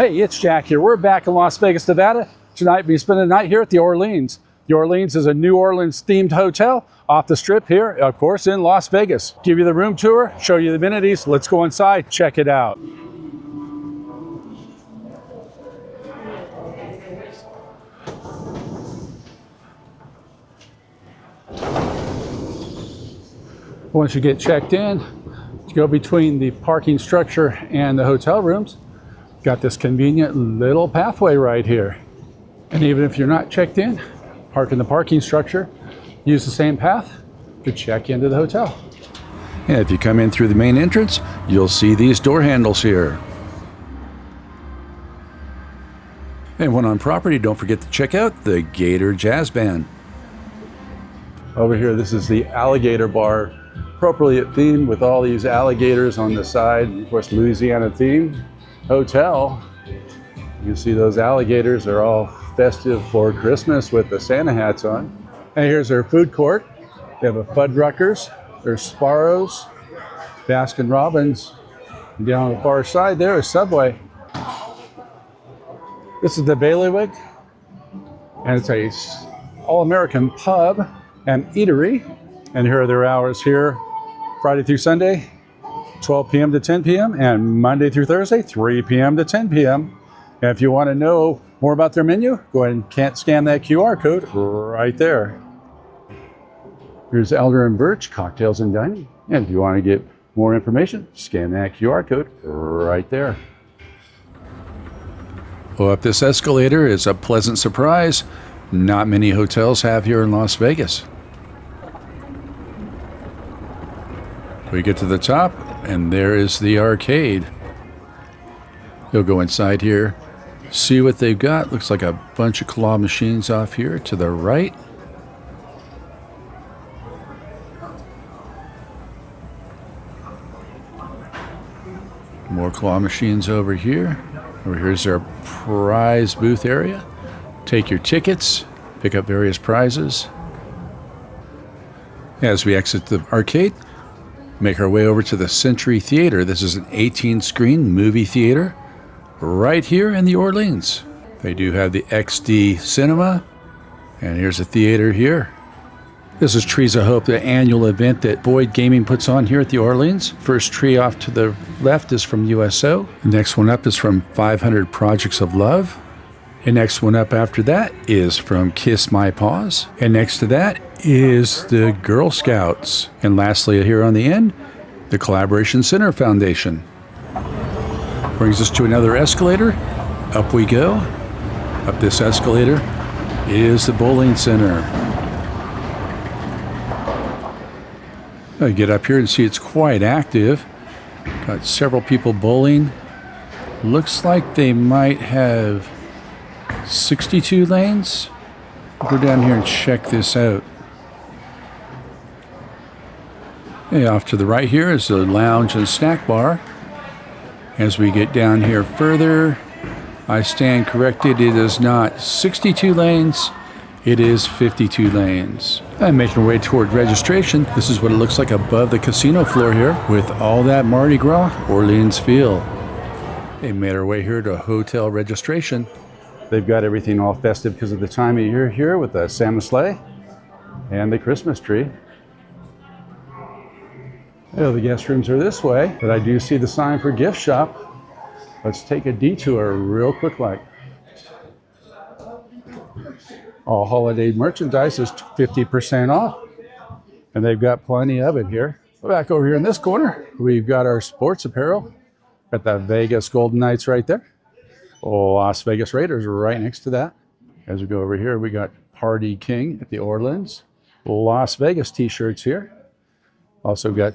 Hey, it's Jack here. We're back in Las Vegas, Nevada. Tonight we spend the night here at the Orleans. The Orleans is a New Orleans themed hotel off the strip here, of course, in Las Vegas. Give you the room tour, show you the amenities. Let's go inside, check it out. Once you get checked in, you go between the parking structure and the hotel rooms. Got this convenient little pathway right here. And even if you're not checked in, park in the parking structure, use the same path to check into the hotel. And if you come in through the main entrance, you'll see these door handles here. And when on property, don't forget to check out the Gator Jazz Band. Over here, this is the alligator bar, appropriately themed with all these alligators on the side. Of course, Louisiana themed hotel. You can see those alligators are all festive for Christmas with the Santa hats on. And here's our food court. They have a Fuddruckers, there's Sparrows, Baskin Robbins. And down on the far side there is Subway. This is the Bailiwick, and it's a all-American pub and eatery. And here are their hours here, Friday through Sunday, 12 p.m. to 10 p.m. and Monday through Thursday, 3 p.m. to 10 p.m. And if you want to know more about their menu, go ahead and scan that QR code right there. Here's Elder and Birch, Cocktails and Dining. And if you want to get more information, scan that QR code right there. Well, up this escalator is a pleasant surprise not many hotels have here in Las Vegas. We get to the top, and there is the arcade. You'll go inside here, see what they've got. Looks like a bunch of claw machines off here to the right. More claw machines over here. Over here's our prize booth area. Take your tickets, pick up various prizes. As we exit the arcade, make our way over to the Century Theater. This is an 18-screen movie theater right here in the Orleans. They do have the XD Cinema, and here's a theater here. This is Trees of Hope, the annual event that Boyd Gaming puts on here at the Orleans. First tree off to the left is from USO. The next one up is from 500 Projects of Love. The next one up after that is from Kiss My Paws. And next to that is the Girl Scouts. And lastly, here on the end, the Collaboration Center Foundation. Brings us to another escalator. Up we go. Up this escalator is the Bowling Center. You get up here and see it's quite active. Got several people bowling. Looks like they might have 62 lanes. Go down here and check this out. Hey, off to the right here is the lounge and snack bar. As we get down here further, I stand corrected. It is not 62 lanes. It is 52 lanes. I'm making our way toward registration. This is what it looks like above the casino floor here with all that Mardi Gras Orleans feel. They made our way here to hotel registration. They've got everything all festive because of the time of year here with the Santa sleigh and the Christmas tree. Oh, the guest rooms are this way, but I do see the sign for gift shop. Let's take a detour real quick like. All holiday merchandise is 50% off, and they've got plenty of it here. Back over here in this corner, we've got our sports apparel. Got the Vegas Golden Knights right there. Las Vegas Raiders right next to that. As we go over here, we got Party King at the Orleans. Las Vegas t-shirts here. Also got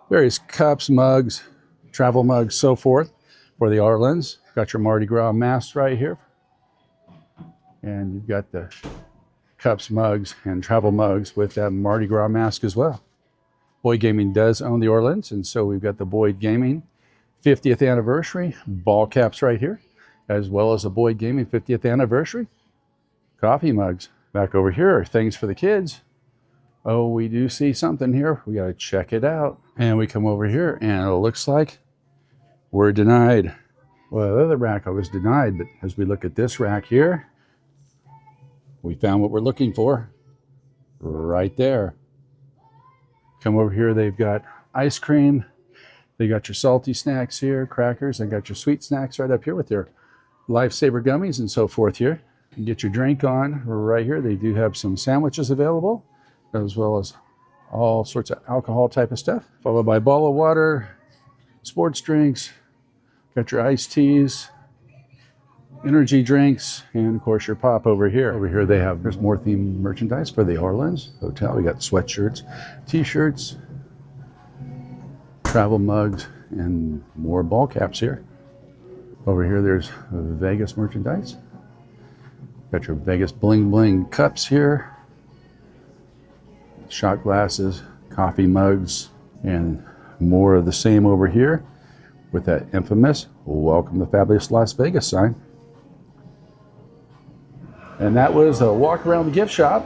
various cups, mugs, travel mugs, so forth for the Orleans. Got your Mardi Gras masks right here. And you've got the cups, mugs, and travel mugs with that Mardi Gras mask as well. Boyd Gaming does own the Orleans, and so we've got the Boyd Gaming 50th anniversary ball caps right here, as well as the Boyd Gaming 50th anniversary coffee mugs. Back over here are things for the kids. Oh, we do see something here. We got to check it out. And we come over here, and it looks like we're denied. Well, the other rack I was denied, but as we look at this rack here, we found what we're looking for right there. Come over here, they've got ice cream. They got your salty snacks here, crackers. They got your sweet snacks right up here with their Lifesaver gummies and so forth here. You can get your drink on right here. They do have some sandwiches available, as well as all sorts of alcohol type of stuff, followed by a bottle of water, sports drinks, got your iced teas, energy drinks, and of course your pop over here. Over here there's more themed merchandise for the Orleans Hotel. We got sweatshirts, t-shirts, travel mugs, and more ball caps here. Over here there's Vegas merchandise. Got your Vegas bling bling cups here, shot glasses, coffee mugs, and more of the same over here with that infamous "Welcome to Fabulous Las Vegas" sign. And that was a walk around the gift shop.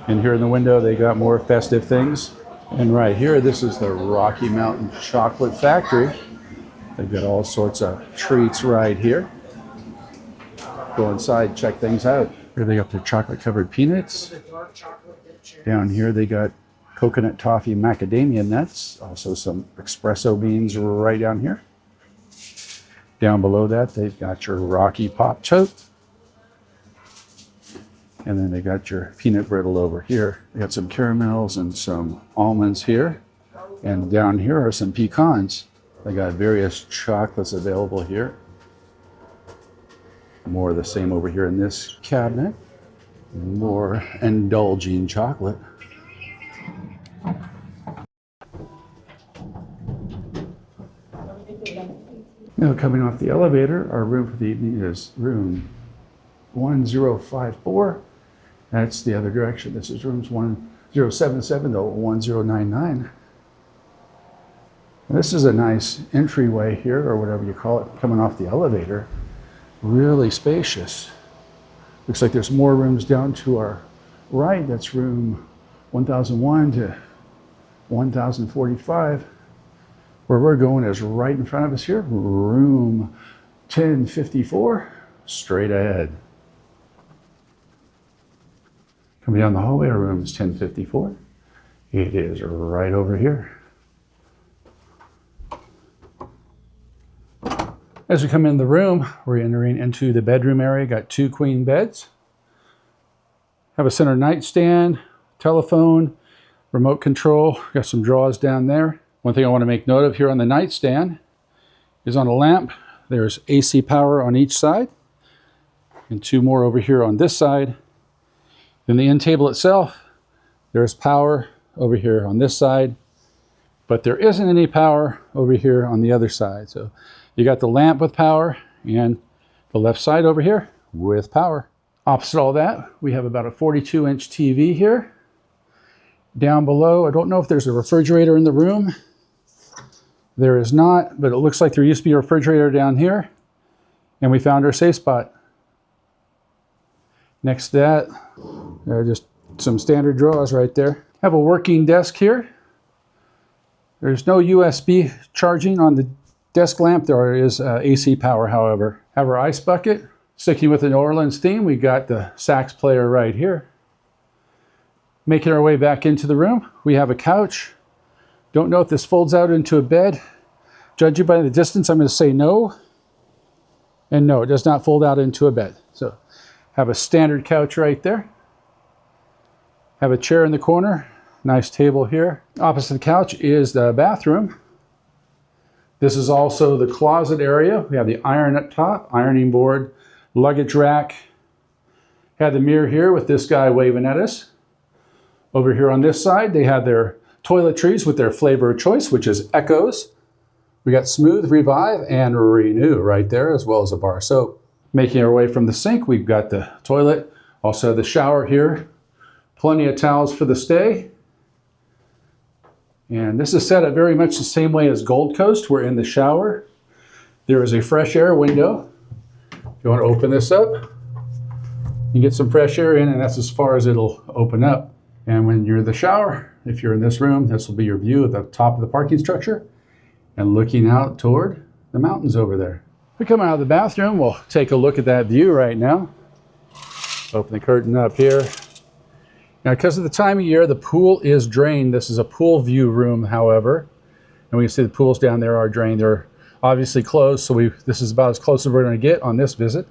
And here in the window, they got more festive things. And right here, this is the Rocky Mountain Chocolate Factory. They've got all sorts of treats right here. Go inside, check things out. Here they got their chocolate covered peanuts. Down here, they got coconut toffee macadamia nuts. Also some espresso beans right down here. Down below that, they've got your Rocky Pop Tote. And then they got your peanut brittle over here. They got some caramels and some almonds here. And down here are some pecans. They got various chocolates available here. More of the same over here in this cabinet. More indulging chocolate. Now, coming off the elevator, our room for the evening is room 1054. That's the other direction. This is rooms 1077 to 1099. And this is a nice entryway here, or whatever you call it, coming off the elevator. Really spacious. Looks like there's more rooms down to our right. That's room 1001 to 1045. Where we're going is right in front of us here, room 1054, straight ahead. Coming down the hallway, our room is 1054. It is right over here. As we come in the room, we're entering into the bedroom area. Got 2 queen beds. Have a center nightstand, telephone, remote control. Got some drawers down there. One thing I want to make note of here on the nightstand is on a lamp, there's AC power on each side, and 2 more over here on this side. Then the end table itself, there's power over here on this side, but there isn't any power over here on the other side. So you got the lamp with power and the left side over here with power. Opposite all that, we have about a 42-inch TV here. Down below, I don't know if there's a refrigerator in the room. There is not, but it looks like there used to be a refrigerator down here, and we found our safe spot. Next to that, there are just some standard drawers right there. Have a working desk here. There's no USB charging on the desk lamp. There is AC power, however. Have our ice bucket. Sticking with the New Orleans theme, we got the sax player right here. Making our way back into the room, we have a couch. Don't know if this folds out into a bed. Judging by the distance, I'm going to say no. And no, it does not fold out into a bed. So have a standard couch right there. Have a chair in the corner. Nice table here. Opposite the couch is the bathroom. This is also the closet area. We have the iron up top, ironing board, luggage rack. Had the mirror here with this guy waving at us. Over here on this side, they have their toiletries with their flavor of choice, which is Echoes. We got Smooth, Revive, and Renew right there, as well as a bar soap. Making our way from the sink, we've got the toilet, also the shower here. Plenty of towels for the stay. And this is set up very much the same way as Gold Coast. We're in the shower. There is a fresh air window. If you want to open this up, you get some fresh air in, and that's as far as it'll open up. And when you're in the shower, if you're in this room, this will be your view at the top of the parking structure and looking out toward the mountains over there. We come out of the bathroom, we'll take a look at that view right now. Open the curtain up here. Now, because of the time of year, the pool is drained. This is a pool view room, however. And we can see the pools down there are drained. They're obviously closed, so this is about as close as we're going to get on this visit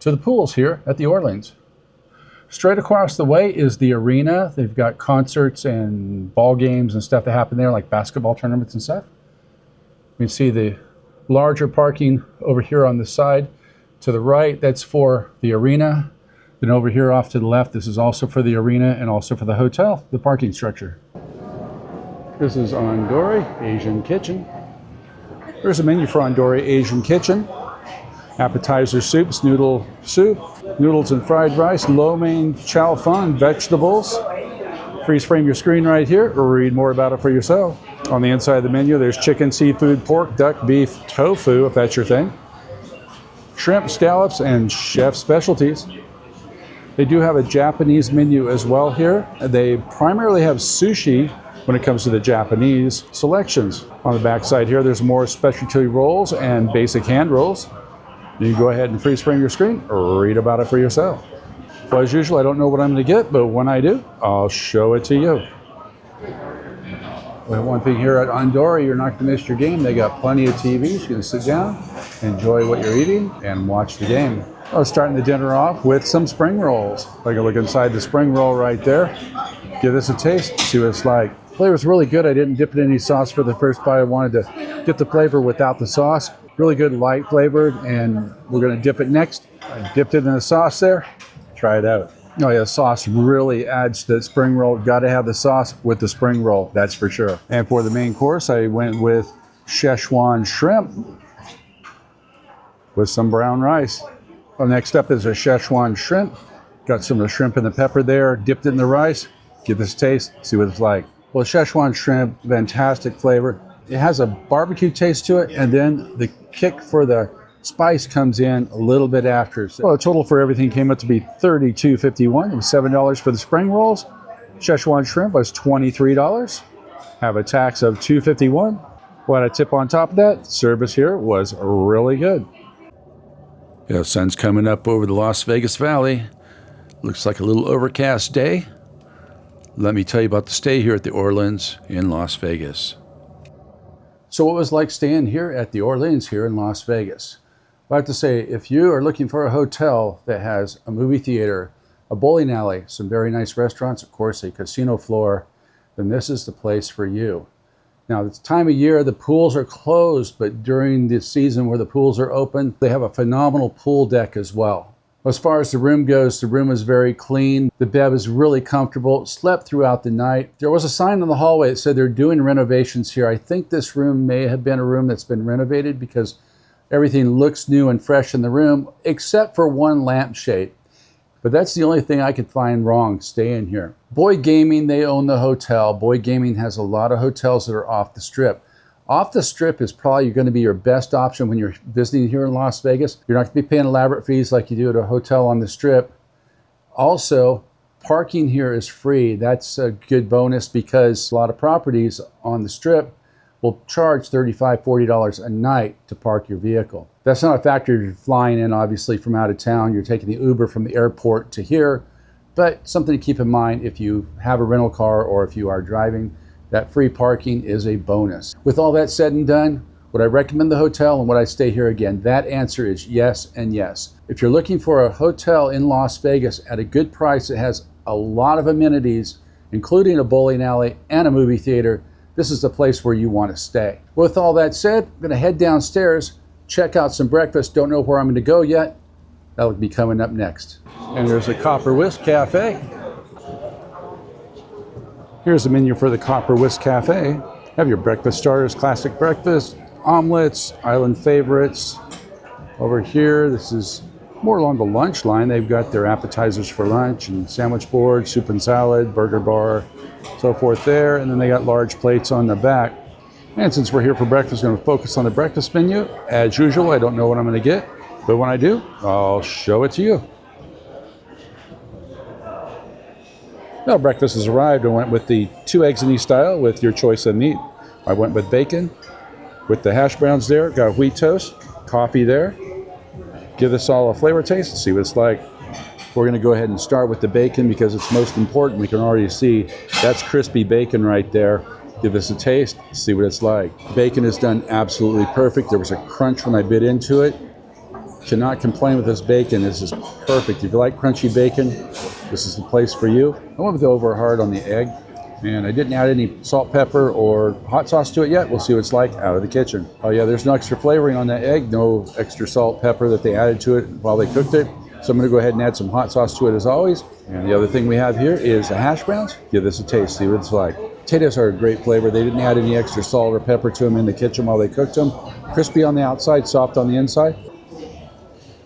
to the pools here at the Orleans. Straight across the way is the arena. They've got concerts and ball games and stuff that happen there, like basketball tournaments and stuff. We can see the larger parking over here on the side to the right. That's for the arena. Then over here off to the left, this is also for the arena and also for the hotel, the parking structure. This is Ondori Asian Kitchen. There's a menu for Ondori Asian Kitchen. Appetizer soups, noodle soup, noodles and fried rice, lo mein, chow fun, vegetables. Freeze frame your screen right here or read more about it for yourself. On the inside of the menu, there's chicken, seafood, pork, duck, beef, tofu, if that's your thing, shrimp, scallops, and chef specialties. They do have a Japanese menu as well here. They primarily have sushi when it comes to the Japanese selections. On the back side here, there's more specialty rolls and basic hand rolls. You can go ahead and freeze frame your screen or read about it for yourself. Well, as usual, I don't know what I'm going to get, but when I do, I'll show it to you. Well, one thing here at Ondori, you're not going to miss your game. They got plenty of TVs. You can sit down, enjoy what you're eating, and watch the game. I was starting the dinner off with some spring rolls. Take a look inside the spring roll right there. Give this a taste, see what it's like. Flavor's really good. I didn't dip it in any sauce for the first bite. I wanted to get the flavor without the sauce. Really good, light flavored, and we're going to dip it next. I dipped it in the sauce there. Try it out. Oh yeah, the sauce really adds to the spring roll. Got to have the sauce with the spring roll, that's for sure. And for the main course, I went with Szechuan shrimp with some brown rice. Well, next up is a Szechuan shrimp. Got some of the shrimp and the pepper there, dipped it in the rice. Give this a taste, see what it's like. Well, Szechuan shrimp, fantastic flavor. It has a barbecue taste to it, and then the kick for the spice comes in a little bit after. So, well, the total for everything came up to be $32.51. It was $7 for the spring rolls. Szechuan shrimp was $23. Have a tax of $2.51. What a tip on top of that, service here was really good. Yeah, sun's coming up over the Las Vegas Valley. Looks like a little overcast day. Let me tell you about the stay here at the Orleans in Las Vegas. So what was it like staying here at the Orleans here in Las Vegas? I have to say, if you are looking for a hotel that has a movie theater, a bowling alley, some very nice restaurants, of course, a casino floor, then this is the place for you. Now, it's time of year, the pools are closed, but during the season where the pools are open, they have a phenomenal pool deck as well. As far as the room goes, the room is very clean. The bed is really comfortable. Slept throughout the night. There was a sign in the hallway that said they're doing renovations here. I think this room may have been a room that's been renovated because everything looks new and fresh in the room, except for one lampshade. But that's the only thing I could find wrong staying here. Boyd Gaming, they own the hotel. Boyd Gaming has a lot of hotels that are off the strip. Off the strip is probably going to be your best option when you're visiting here in Las Vegas. You're not going to be paying elaborate fees like you do at a hotel on the strip. Also, parking here is free. That's a good bonus because a lot of properties on the strip will charge $35, $40 a night to park your vehicle. That's not a factor if you're flying in, obviously, from out of town. You're taking the Uber from the airport to here, but something to keep in mind if you have a rental car or if you are driving. That free parking is a bonus. With all that said and done, would I recommend the hotel and would I stay here again? That answer is yes and yes. If you're looking for a hotel in Las Vegas at a good price that has a lot of amenities, including a bowling alley and a movie theater, this is the place where you want to stay. With all that said, I'm going to head downstairs, check out some breakfast. Don't know where I'm going to go yet. That'll be coming up next. And there's a Copper Whisk Cafe. Here's the menu for the Copper Whisk Cafe. Have your breakfast starters, classic breakfast, omelets, island favorites. Over here, this is more along the lunch line. They've got their appetizers for lunch and sandwich board, soup and salad, burger bar, so forth there. And then they got large plates on the back. And since we're here for breakfast, I'm going to focus on the breakfast menu. As usual, I don't know what I'm going to get, but when I do, I'll show it to you. Now breakfast has arrived. I went with the 2 eggs in each style with your choice of meat. I went with bacon, with the hash browns there, got wheat toast, coffee there. Give this all a flavor taste, see what it's like. We're going to go ahead and start with the bacon because it's most important. We can already see that's crispy bacon right there. Give this a taste, see what it's like. Bacon is done absolutely perfect. There was a crunch when I bit into it. Cannot complain with this bacon. This is perfect. If you like crunchy bacon, this is the place for you. I went with the over hard on the egg, and I didn't add any salt, pepper, or hot sauce to it yet. We'll see what it's like out of the kitchen. Oh yeah, there's no extra flavoring on that egg, no extra salt, pepper that they added to it while they cooked it. So I'm going to go ahead and add some hot sauce to it as always. And the other thing we have here is the hash browns. Give this a taste, see what it's like. Potatoes are a great flavor. They didn't add any extra salt or pepper to them in the kitchen while they cooked them. Crispy on the outside, soft on the inside.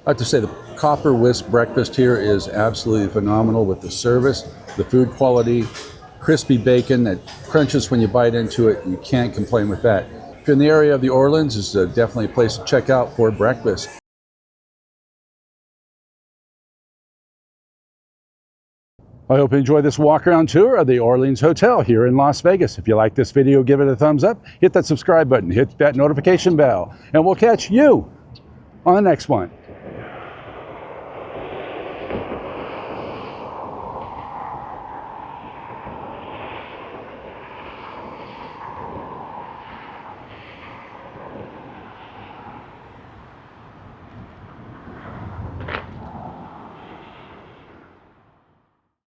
I have to say the Copper Wisp breakfast here is absolutely phenomenal with the service, the food quality, crispy bacon that crunches when you bite into it. You can't complain with that. If you're in the area of the Orleans, it's definitely a place to check out for breakfast. I hope you enjoyed this walk-around tour of the Orleans Hotel here in Las Vegas. If you like this video, give it a thumbs up, hit that subscribe button, hit that notification bell, and we'll catch you on the next one.